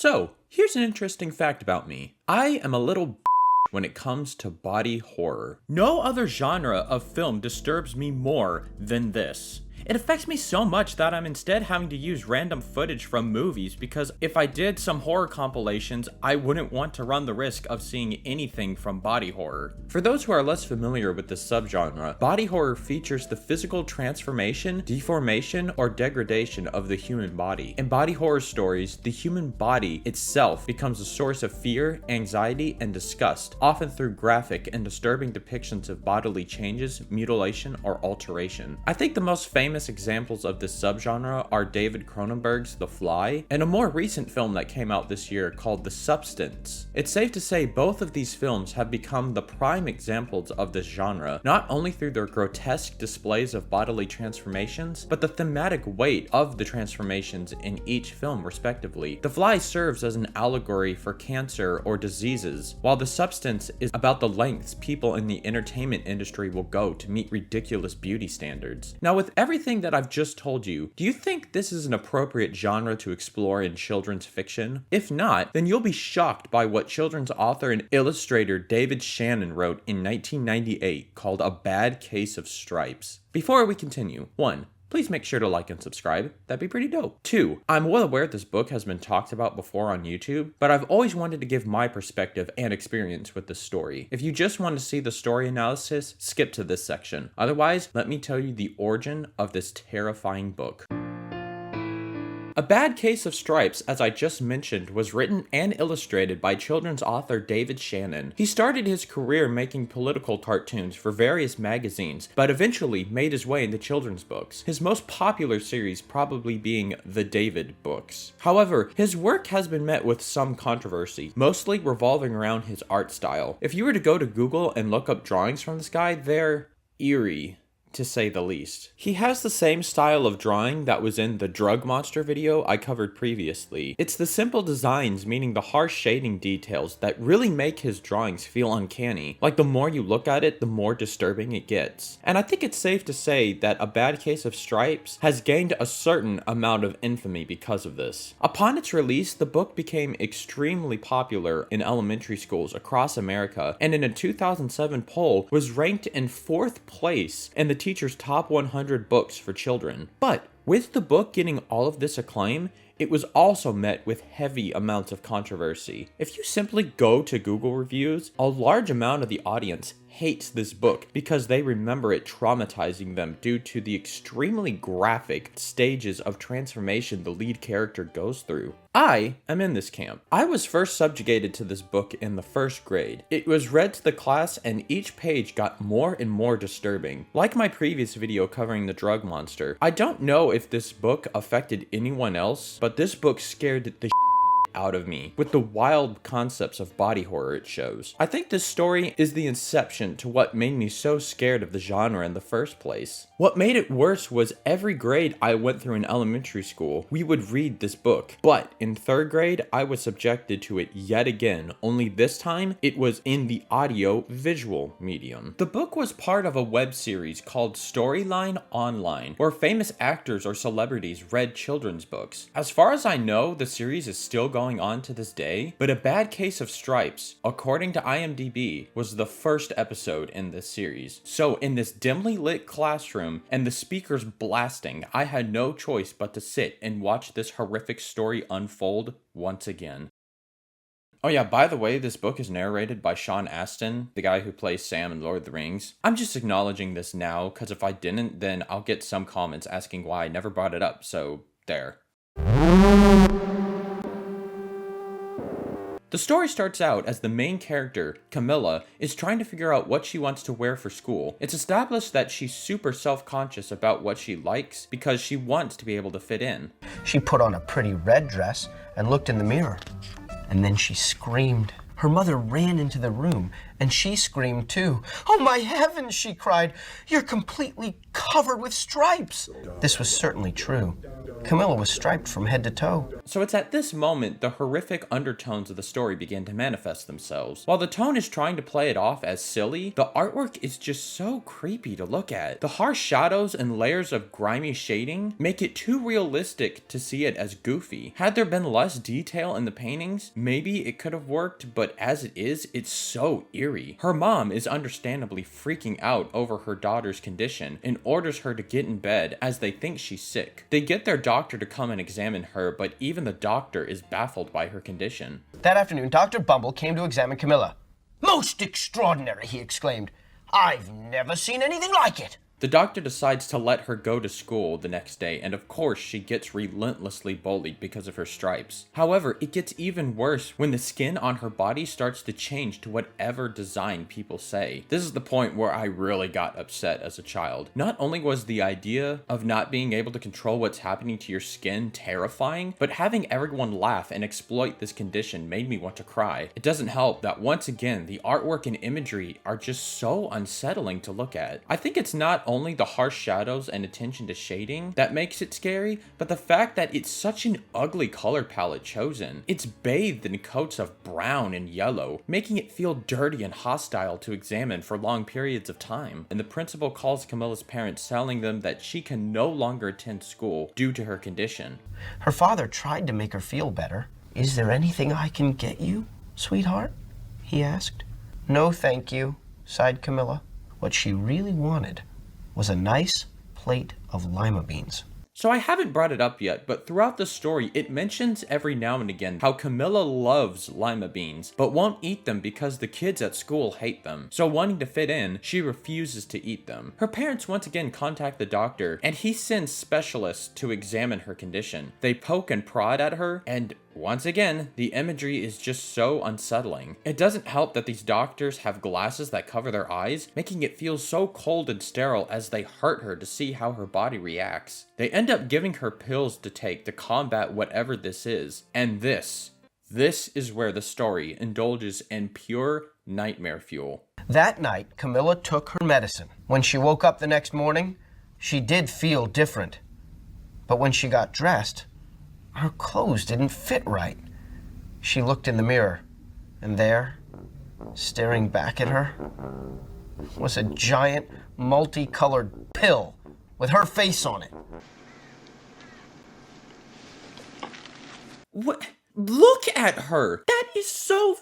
So, here's an interesting fact about me. I am a little when it comes to body horror. No other genre of film disturbs me more than this. It affects me so much that I'm instead having to use random footage from movies because if I did some horror compilations, I wouldn't want to run the risk of seeing anything from body horror. For those who are less familiar with this subgenre, body horror features the physical transformation, deformation, or degradation of the human body. In body horror stories, the human body itself becomes a source of fear, anxiety, and disgust, often through graphic and disturbing depictions of bodily changes, mutilation, or alteration. I think the most famous examples of this subgenre are David Cronenberg's The Fly and a more recent film that came out this year called The Substance. It's safe to say both of these films have become the prime examples of this genre, not only through their grotesque displays of bodily transformations, but the thematic weight of the transformations in each film respectively. The Fly serves as an allegory for cancer or diseases, while The Substance is about the lengths people in the entertainment industry will go to meet ridiculous beauty standards. Now, with everything that I've just told you, do you think this is an appropriate genre to explore in children's fiction? If not, then you'll be shocked by what children's author and illustrator David Shannon wrote in 1998 called A Bad Case of Stripes. Before we continue, 1. Please make sure to like and subscribe. That'd be pretty dope. 2. I'm well aware this book has been talked about before on YouTube, but I've always wanted to give my perspective and experience with this story. If you just want to see the story analysis, skip to this section. Otherwise, let me tell you the origin of this terrifying book. A Bad Case of Stripes, as I just mentioned, was written and illustrated by children's author David Shannon. He started his career making political cartoons for various magazines, but eventually made his way into children's books, his most popular series probably being the David books. However, his work has been met with some controversy, mostly revolving around his art style. If you were to go to Google and look up drawings from this guy, they're eerie, to say the least. He has the same style of drawing that was in the Drug Monster video I covered previously. It's the simple designs, meaning the harsh shading details, that really make his drawings feel uncanny. Like the more you look at it, the more disturbing it gets. And I think it's safe to say that A Bad Case of Stripes has gained a certain amount of infamy because of this. Upon its release, the book became extremely popular in elementary schools across America, and in a 2007 poll was ranked in 4th place in the teacher's top 100 books for children. But with the book getting all of this acclaim, it was also met with heavy amounts of controversy. If you simply go to Google reviews, a large amount of the audience hates this book because they remember it traumatizing them due to the extremely graphic stages of transformation the lead character goes through. I am in this camp. I was first subjugated to this book in the 1st grade. It was read to the class and each page got more and more disturbing. Like my previous video covering the Drug Monster, I don't know if this book affected anyone else, but this book scared the out of me with the wild concepts of body horror it shows. I think this story is the inception to what made me so scared of the genre in the first place. What made it worse was every grade I went through in elementary school, we would read this book. But in 3rd grade, I was subjected to it yet again, only this time it was in the audio-visual medium. The book was part of a web series called Storyline Online, where famous actors or celebrities read children's books. As far as I know, the series is still going on to this day, but A Bad Case of Stripes, according to IMDb, was the 1st episode in this series. So in this dimly lit classroom and the speakers blasting, I had no choice but to sit and watch this horrific story unfold once again. Oh yeah, by the way, this book is narrated by Sean Astin, the guy who plays Sam in Lord of the Rings. I'm just acknowledging this now, because if I didn't, then I'll get some comments asking why I never brought it up, so there. The story starts out as the main character, Camilla, is trying to figure out what she wants to wear for school. It's established that she's super self-conscious about what she likes because she wants to be able to fit in. She put on a pretty red dress and looked in the mirror, and then she screamed. Her mother ran into the room, and she screamed too. "Oh my heavens," she cried, "you're completely covered with stripes." This was certainly true. Camilla was striped from head to toe. So it's at this moment the horrific undertones of the story begin to manifest themselves. While the tone is trying to play it off as silly, the artwork is just so creepy to look at. The harsh shadows and layers of grimy shading make it too realistic to see it as goofy. Had there been less detail in the paintings, maybe it could have worked, but as it is, it's so eerie. Her mom is understandably freaking out over her daughter's condition and orders her to get in bed as they think she's sick. They get their doctor to come and examine her, but even the doctor is baffled by her condition. That afternoon, Dr. Bumble came to examine Camilla. "Most extraordinary," he exclaimed. "I've never seen anything like it." The doctor decides to let her go to school the next day, and of course she gets relentlessly bullied because of her stripes. However, it gets even worse when the skin on her body starts to change to whatever design people say. This is the point where I really got upset as a child. Not only was the idea of not being able to control what's happening to your skin terrifying, but having everyone laugh and exploit this condition made me want to cry. It doesn't help that once again, the artwork and imagery are just so unsettling to look at. I think it's not only the harsh shadows and attention to shading that makes it scary, but the fact that it's such an ugly color palette chosen. It's bathed in coats of brown and yellow, making it feel dirty and hostile to examine for long periods of time. And the principal calls Camilla's parents, telling them that she can no longer attend school due to her condition. Her father tried to make her feel better. "Is there anything I can get you, sweetheart?" he asked. "No, thank you," sighed Camilla. What she really wanted was a nice plate of lima beans. So I haven't brought it up yet, but throughout the story, it mentions every now and again how Camilla loves lima beans, but won't eat them because the kids at school hate them. So wanting to fit in, she refuses to eat them. Her parents once again contact the doctor, and he sends specialists to examine her condition. They poke and prod at her, and once again, the imagery is just so unsettling. It doesn't help that these doctors have glasses that cover their eyes, making it feel so cold and sterile as they hurt her to see how her body reacts. They end up giving her pills to take to combat whatever this is. And this is where the story indulges in pure nightmare fuel. That night, Camilla took her medicine. When she woke up the next morning, she did feel different. But when she got dressed, her clothes didn't fit right. She looked in the mirror, and there, staring back at her, was a giant, multicolored pill with her face on it. What? Look at her! That is so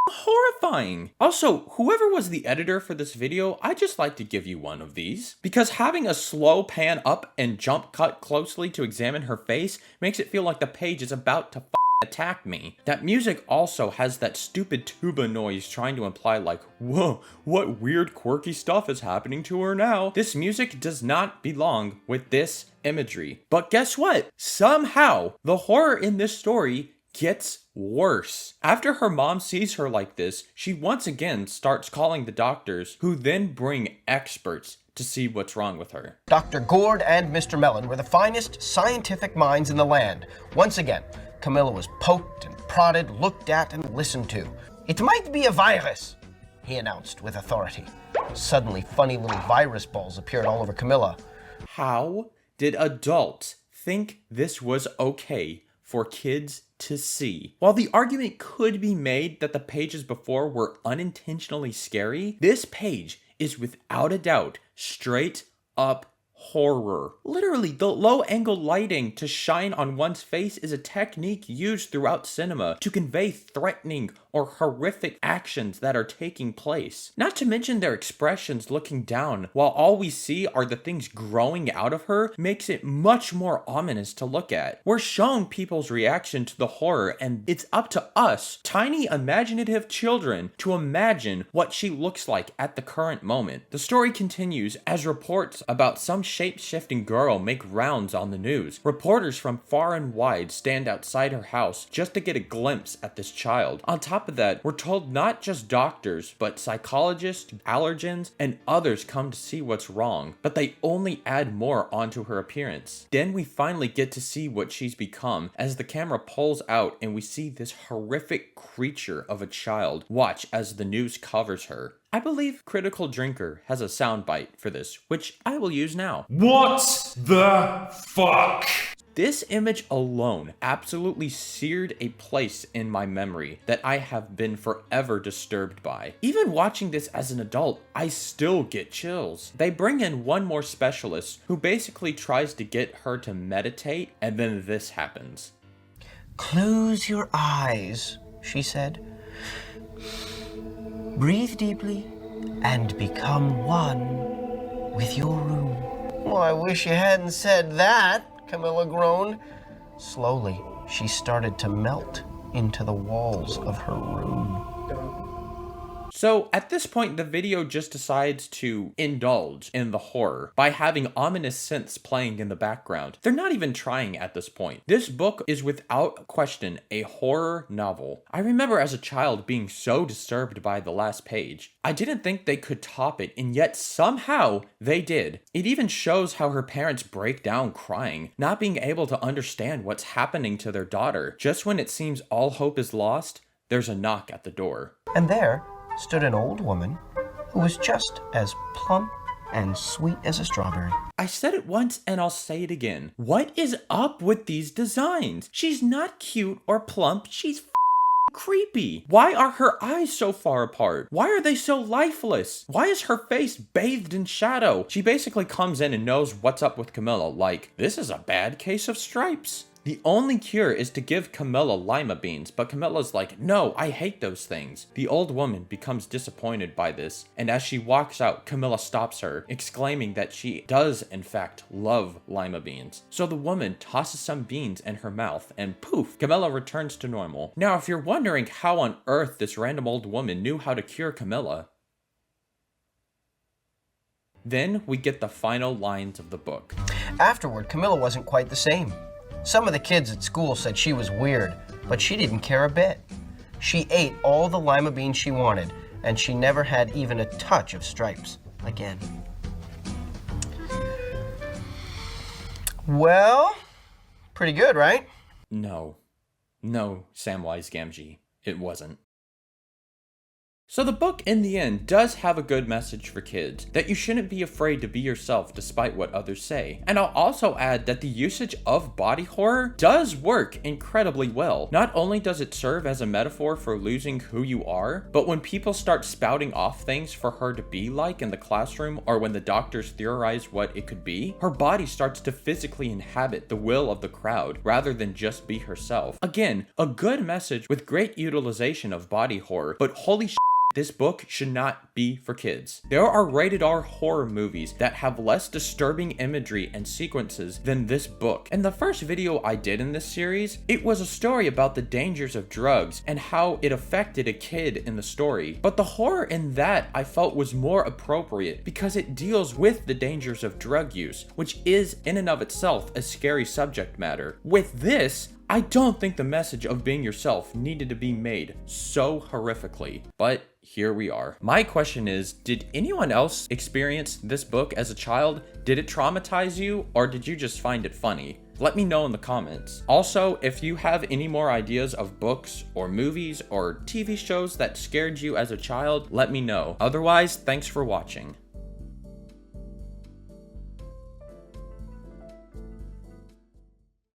horrifying. Also, whoever was the editor for this video, I'd just like to give you one of these. Because having a slow pan up and jump cut closely to examine her face makes it feel like the page is about to attack me. That music also has that stupid tuba noise trying to imply like, whoa, what weird quirky stuff is happening to her now. This music does not belong with this imagery. But guess what? Somehow, the horror in this story gets worse. After her mom sees her like this, she once again starts calling the doctors, who then bring experts to see what's wrong with her. Dr. Gord and Mr. Mellon were the finest scientific minds in the land. Once again, Camilla was poked and prodded, looked at and listened to. "It might be a virus," he announced with authority. Suddenly, funny little virus balls appeared all over Camilla. How did adults think this was okay for kids to see? While the argument could be made that the pages before were unintentionally scary, this page is without a doubt straight up horror. Literally, the low angle lighting to shine on one's face is a technique used throughout cinema to convey threatening or horrific actions that are taking place. Not to mention their expressions looking down, while all we see are the things growing out of her, makes it much more ominous to look at. We're shown people's reaction to the horror, and it's up to us, tiny imaginative children, to imagine what she looks like at the current moment. The story continues as reports about some shape-shifting girl make rounds on the news. Reporters from far and wide stand outside her house just to get a glimpse at this child. On top of that, we're told not just doctors, but psychologists, allergens, and others come to see what's wrong, but they only add more onto her appearance. Then we finally get to see what she's become as the camera pulls out and we see this horrific creature of a child. Watch as the news covers her. I believe Critical Drinker has a soundbite for this, which I will use now. What the fuck? This image alone absolutely seared a place in my memory that I have been forever disturbed by. Even watching this as an adult, I still get chills. They bring in one more specialist who basically tries to get her to meditate, and then this happens. "Close your eyes," she said. "Breathe deeply and become one with your room." "Well, I wish you hadn't said that," Camilla groaned. Slowly, she started to melt into the walls of her room. So at this point, the video just decides to indulge in the horror by having ominous synths playing in the background. They're not even trying at this point. This book is without question a horror novel. I remember as a child being so disturbed by the last page. I didn't think they could top it, and yet somehow they did. It even shows how her parents break down crying, not being able to understand what's happening to their daughter. Just when it seems all hope is lost, there's a knock at the door. And there stood an old woman who was just as plump and sweet as a strawberry. I said it once and I'll say it again. What is up with these designs? She's not cute or plump, she's creepy. Why are her eyes so far apart? Why are they so lifeless? Why is her face bathed in shadow? She basically comes in and knows what's up with Camilla, like, this is a bad case of stripes. The only cure is to give Camilla lima beans, but Camilla's like, no, I hate those things. The old woman becomes disappointed by this, and as she walks out, Camilla stops her, exclaiming that she does in fact love lima beans. So the woman tosses some beans in her mouth, and poof, Camilla returns to normal. Now, if you're wondering how on earth this random old woman knew how to cure Camilla, then we get the final lines of the book. Afterward, Camilla wasn't quite the same. Some of the kids at school said she was weird, but she didn't care a bit. She ate all the lima beans she wanted, and she never had even a touch of stripes again. Well, pretty good, right? No, Samwise Gamgee, it wasn't. So the book, in the end, does have a good message for kids, that you shouldn't be afraid to be yourself despite what others say. And I'll also add that the usage of body horror does work incredibly well. Not only does it serve as a metaphor for losing who you are, but when people start spouting off things for her to be like in the classroom, or when the doctors theorize what it could be, her body starts to physically inhabit the will of the crowd, rather than just be herself. Again, a good message with great utilization of body horror, but holy shit, this book should not be for kids. There are rated R horror movies that have less disturbing imagery and sequences than this book. In the first video I did in this series, it was a story about the dangers of drugs and how it affected a kid in the story. But the horror in that I felt was more appropriate because it deals with the dangers of drug use, which is in and of itself a scary subject matter. With this, I don't think the message of being yourself needed to be made so horrifically, but here we are. My question is, did anyone else experience this book as a child? Did it traumatize you, or did you just find it funny? Let me know in the comments. Also, if you have any more ideas of books or movies or TV shows that scared you as a child, let me know. Otherwise, thanks for watching.